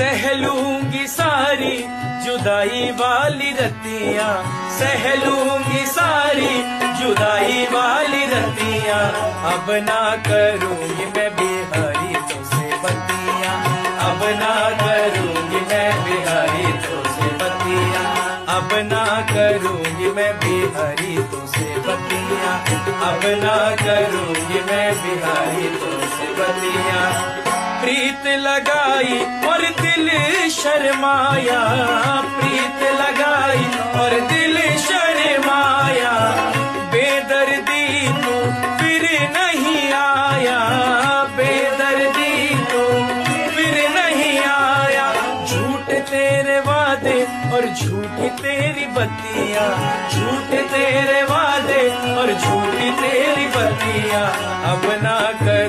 सह लूंगी सारी जुदाई वाली रतियां, सह लूंगी सारी जुदाई वाली रतियां। अब ना करूंगी मैं बिहारी तुझसे बतियां, अब ना करूंगी मैं बिहारी तुझसे बतियां, अब ना करूंगी मैं बिहारी तुझसे बतियां, अब ना करूंगी मैं बिहारी तुझसे बतियां। प्रीत लगाई और दिल शर्माया, प्रीत लगाई और दिल शर्माया। बेदर्दी तू फिर नहीं आया, बेदर्दी तू फिर नहीं आया। झूठ तेरे वादे और झूठी तेरी बत्तियां, झूठ तेरे वादे और झूठी तेरी बत्तियां। अब ना कर